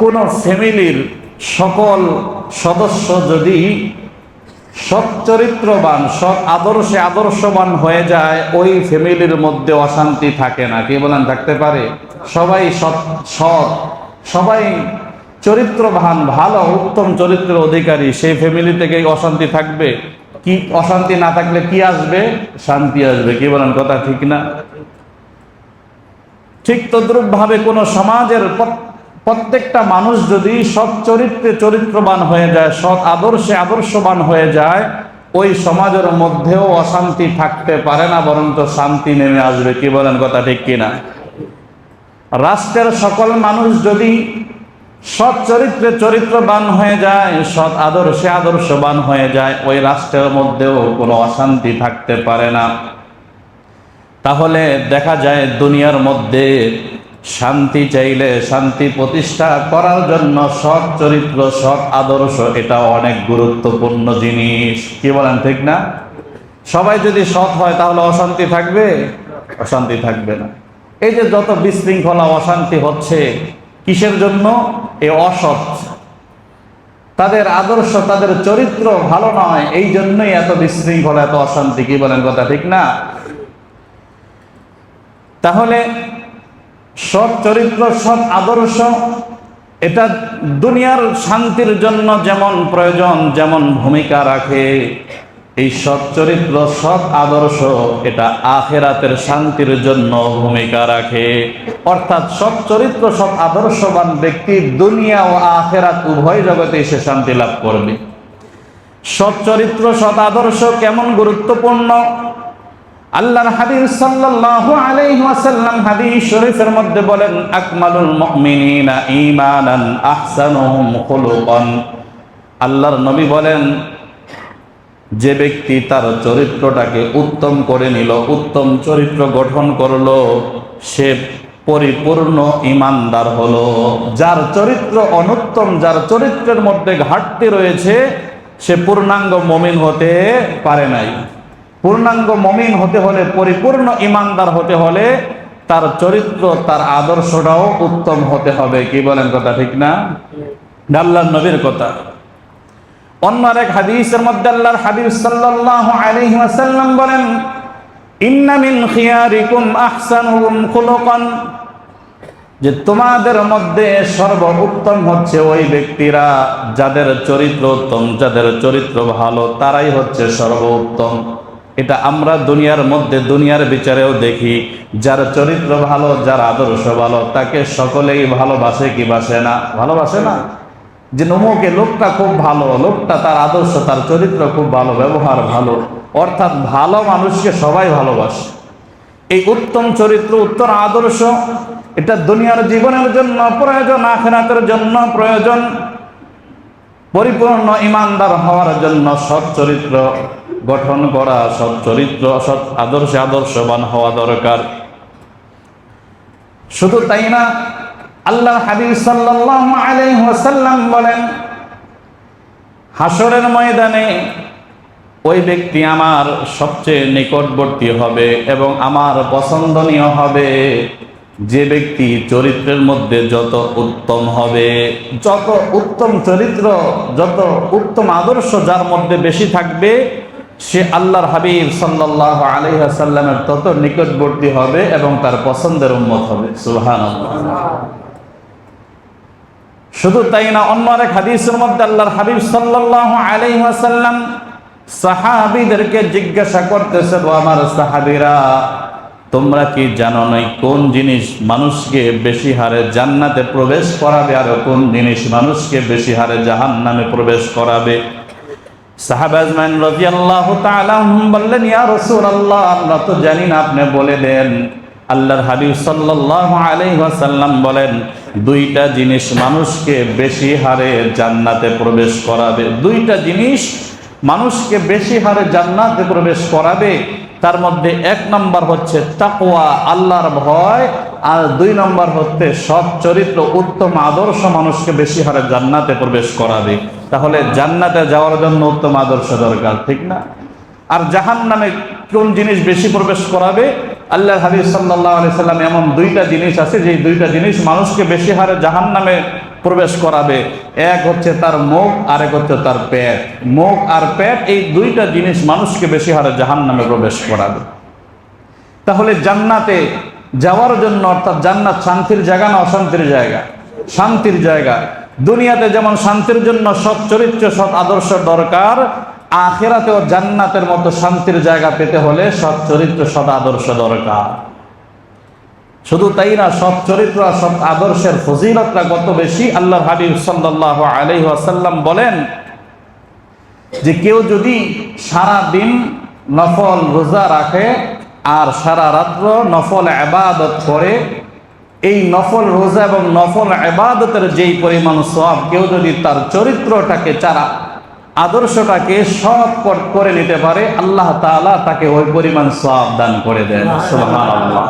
কোন ফ্যামিলির সকল সদস্য যদি সৎ চরিত্রবান, সৎ আদর্শে আদর্শবান হয়ে যায়, ওই ফ্যামিলির মধ্যে অশান্তি থাকে না। কি বলেন, থাকতে পারে? সবাই সৎ, সবাই চরিত্রবান, ভালো উত্তম চরিত্রের অধিকারী, সেই ফ্যামিলি থেকে অশান্তি থাকবে? কি অশান্তি না থাকলে কি আসবে? শান্তি আসবে। কি বলেন, কথা ঠিক না? ঠিক তদ্রূপ ভাবে কোন সমাজের প্রত্যেকটা মানুষ যদি সৎ চরিত্রে চরিত্রবান হয়ে যায়, সৎ আদর্শে আদর্শবান হয়ে যায়, ওই সমাজের মধ্যেও অশান্তি থাকতে পারে না, বরঞ্চ শান্তি নেমে আসবে। কি বলেন, কথা ঠিক কিনা? রাষ্ট্রের সকল মানুষ যদি সৎ চরিত্রে চরিত্রবান হয়ে যায়, সৎ আদর্শে আদর্শবান হয়ে যায়, ওই রাষ্ট্রের মধ্যেও কোনো অশান্তি থাকতে পারে না। তাহলে দেখা যায় দুনিয়ার মধ্যে শান্তি চাইলে, শান্তি প্রতিষ্ঠা করার জন্য সৎ চরিত্র, সৎ আদর্শ এটা অনেক গুরুত্বপূর্ণ জিনিস। কি বলেন, ঠিক না? সবাই যদি সৎ হয় তাহলে অশান্তি থাকবে? অশান্তি থাকবে না। এই যে যত বিশৃঙ্খলা, অশান্তি হচ্ছে, কিসের জন্য? এই অসৎ, তাদের আদর্শ, তাদের চরিত্র ভালো নয়, এই জন্যই এত বিশৃঙ্খলা, এত অশান্তি। কি বলেন, কথা ঠিক না? তাহলে সৎ চরিত্র, সৎ আদর্শ এটা দুনিয়ার শান্তির জন্য যেমন প্রয়োজন, যেমন ভূমিকা রাখে, এই সৎ চরিত্র, সৎ আদর্শ এটা আখিরাতের শান্তির জন্য ভূমিকা রাখে। অর্থাৎ সৎ চরিত্র, সৎ আদর্শবান ব্যক্তি দুনিয়া ও আখিরাত উভয় জগতে সে শান্তি লাভ করবে। সৎ চরিত্র, সৎ আদর্শ কেমন গুরুত্বপূর্ণ, আল্লাহর হাবিব সাল্লাল্লাহু আলাইহি ওয়াসাল্লাম হাদিস শরীফের মধ্যে বলেন, আকমালুল মুমিনিনা ঈমানান আহসানুহুম খুলুকান। আল্লাহর নবী বলেন, যে ব্যক্তি তার চরিত্রটাকে উত্তম করে নিল, উত্তম চরিত্র গঠন করলো, সে পরিপূর্ণ ঈমানদার হলো। যার চরিত্র অনুত্তম, যার চরিত্রের মধ্যে ঘাটতি রয়েছে, সে পূর্ণাঙ্গ মুমিন হতে পারে নাই। পূর্ণাঙ্গ মুমিন হতে হলে, পরিপূর্ণ ঈমানদার হতে হলে তার চরিত্র, তার আদর্শটাও উত্তম হতে হবে। কি বলেন, কথা ঠিক না? আল্লাহর নবীর কথা। অন্য এক হাদিসের মধ্যে আল্লাহর হাবিব সাল্লাল্লাহু আলাইহি ওয়াসাল্লাম বলেন, ইন্না মিন খিয়ারিকুম আহসানুহুম খুলুকান, যে তোমাদের মধ্যে সর্বোত্তম হচ্ছে ওই ব্যক্তিরা যাদের চরিত্র উত্তম, যাদের চরিত্র ভালো, তারাই হচ্ছে সর্বোত্তম। এটা আমরা দুনিয়ার মধ্যে, দুনিয়ার বিচারেও দেখি, যার চরিত্র ভালো, যার আদর্শ ভালো, তাকে সকলেই ভালোবাসে। কি বাসে না? ভালোবাসে না? যে নমুকে লোকটা খুব ভালো, লোকটা তার আদর্শ, তার চরিত্র খুব ভালো, ব্যবহার ভালো, অর্থাৎ ভালো মানুষকে সবাই ভালোবাসে। এই উত্তম চরিত্র, উত্তম আদর্শ এটা দুনিয়ার জীবনের জন্য প্রয়োজন, আখিরাতের জন্য প্রয়োজন। পরিপূর্ণ ঈমানদার হওয়ার জন্য সৎ চরিত্র গঠন করা, সৎ চরিত্র, সৎ আদর্শে আদর্শবান হওয়া দরকার। শুধু তাই না, আল্লাহর হাবিব সাল্লাল্লাহু আলাইহি ওয়াসাল্লাম বলেন, হাসরের ময়দানে ওই ব্যক্তি আমার সবচেয়ে নিকটবর্তী হবে এবং আমার পছন্দনীয় হবে যে ব্যক্তি চরিত্রের মধ্যে যত উত্তম হবে। যত উত্তম চরিত্র, যত উত্তম আদর্শ যার মধ্যে বেশি থাকবে, সে আল্লাহর হাবিব সাল্লাল্লাহু আলাইহি ওয়াসাল্লামের তত নিকটবর্তী হবে এবং তার পছন্দের উম্মত হবে। সুবহানাল্লাহ। শুধু তাই না, অন্য এক হাদিসের মধ্যে আল্লাহর হাবিব সাল্লাল্লাহু আলাইহি ওয়াসাল্লাম সাহাবীদেরকে জিজ্ঞাসা করতেছে, ও আমার সাহাবীরা, তোমরা কি জানো না কোন জিনিস মানুষকে বেশি হারে জান্নাতে প্রবেশ করাবে, আর কোন জিনিস মানুষকে বেশি হারে জাহান্নামে প্রবেশ করাবে? সাহাবা আজমাইন রাদিয়াল্লাহু তাআলা আনহুম বললেন, ইয়া রাসূলুল্লাহ, আমরা তো জানি না, আপনি বলে দেন। আল্লাহর হাবিব সাল্লাল্লাহু আলাইহি ওয়াসাল্লাম বলেন, দুইটা জিনিস মানুষকে বেশি হারে জান্নাতে প্রবেশ করাবে। দুইটা জিনিস মানুষকে বেশি হারে জান্নাতে প্রবেশ করাবে। তার মধ্যে এক নম্বর হচ্ছে তাকওয়া, আল্লাহর ভয়, আর দুই নম্বর হচ্ছে সৎ চরিত্র, উত্তম আদর্শ মানুষকে বেশি হারে জান্নাতে প্রবেশ করাবে। তাহলে জান্নাতে যাওয়ার জন্য উত্তম আদর্শ দরকার, ঠিক না? আর জাহান্নামে কোন জিনিস বেশি প্রবেশ করাবে? আল্লাহ হাবিব সাল্লাল্লাহু আলাইহি সাল্লাম এমন দুইটা জিনিস আছে, যে দুইটা জিনিস মানুষকে বেশি হারে জাহান্নামে প্রবেশ করাবে। এক হচ্ছে তার মুখ, আরেক হচ্ছে তার পেট। মুখ আর পেট, এই দুইটা জিনিস মানুষকে বেশি হারে জাহান্নামে প্রবেশ করাবে। তাহলে জান্নাতে যাওয়ার জন্য, অর্থাৎ জান্নাত শান্তির জায়গা না অশান্তির জায়গা? শান্তির জায়গা। দুনিয়াতে যেমন শান্তির জন্য সৎ চরিত্র, সৎ আদর্শ দরকার, আখিরাতেও জান্নাতের মতো শান্তির জায়গা পেতে হলে সৎ চরিত্র, সৎ আদর্শ দরকার। শুধু তাই না, সৎ চরিত্র আর সৎ আদর্শের ফজিলতটা কত বেশি। আল্লাহর হাবিব সাল্লাল্লাহু আলাইহি ওয়াসাল্লাম বলেন যে কেউ যদি সারা দিন নফল রোজা রাখে আর সারা রাত্র নফল ইবাদত করে, এই নফল রোজা এবং নফল ইবাদতের যেই পরিমাণ সওয়াব, কেউ যদি তার চরিত্রটাকে, চারা আদর্শটাকে সৎ করে নিতে পারে, আল্লাহ তাআলা তাকে ওই পরিমাণ সওয়াব দান করে দেন। সুবহানাল্লাহ।